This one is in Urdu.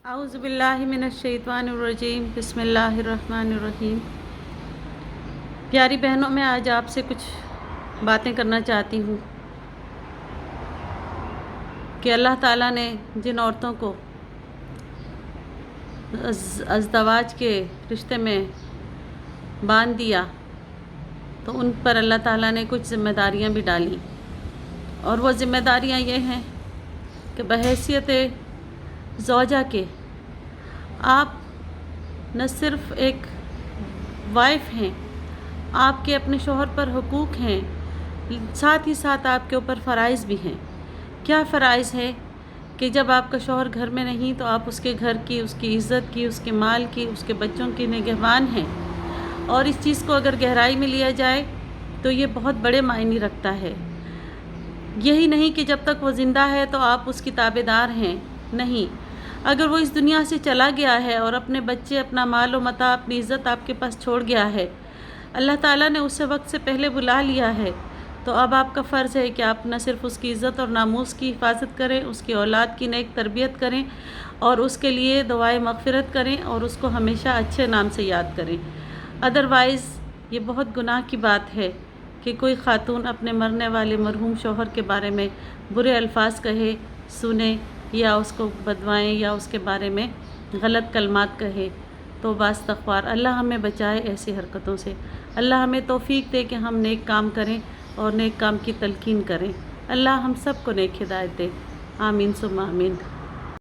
اعوذ باللہ من الشیطان الرجیم بسم اللہ الرحمن الرحیم۔ پیاری بہنوں، میں آج آپ سے کچھ باتیں کرنا چاہتی ہوں کہ اللہ تعالیٰ نے جن عورتوں کو ازدواج کے رشتے میں باندھ دیا تو ان پر اللہ تعالیٰ نے کچھ ذمہ داریاں بھی ڈالیں، اور وہ ذمہ داریاں یہ ہیں کہ بحیثیت زوجہ کے آپ نہ صرف ایک وائف ہیں، آپ کے اپنے شوہر پر حقوق ہیں، ساتھ ہی ساتھ آپ کے اوپر فرائض بھی ہیں۔ کیا فرائض ہے کہ جب آپ کا شوہر گھر میں نہیں تو آپ اس کے گھر کی، اس کی عزت کی، اس کے مال کی، اس کے بچوں کی نگہبان ہیں، اور اس چیز کو اگر گہرائی میں لیا جائے تو یہ بہت بڑے معنی رکھتا ہے۔ یہی نہیں کہ جب تک وہ زندہ ہے تو آپ اس کی تابع دار ہیں، نہیں، اگر وہ اس دنیا سے چلا گیا ہے اور اپنے بچے، اپنا مال و متاع، اپنی عزت آپ کے پاس چھوڑ گیا ہے، اللہ تعالیٰ نے اسے وقت سے پہلے بلا لیا ہے، تو اب آپ کا فرض ہے کہ آپ نہ صرف اس کی عزت اور ناموس کی حفاظت کریں، اس کی اولاد کی نیک تربیت کریں اور اس کے لیے دعائے مغفرت کریں اور اس کو ہمیشہ اچھے نام سے یاد کریں۔ ادروائز یہ بہت گناہ کی بات ہے کہ کوئی خاتون اپنے مرنے والے مرحوم شوہر کے بارے میں برے الفاظ کہے، سنے، یا اس کو بدوائیں یا اس کے بارے میں غلط کلمات کہے۔ توبہ استغفار، اللہ ہمیں بچائے ایسی حرکتوں سے۔ اللہ ہمیں توفیق دے کہ ہم نیک کام کریں اور نیک کام کی تلقین کریں۔ اللہ ہم سب کو نیک ہدایت دے، آمین ثم آمین۔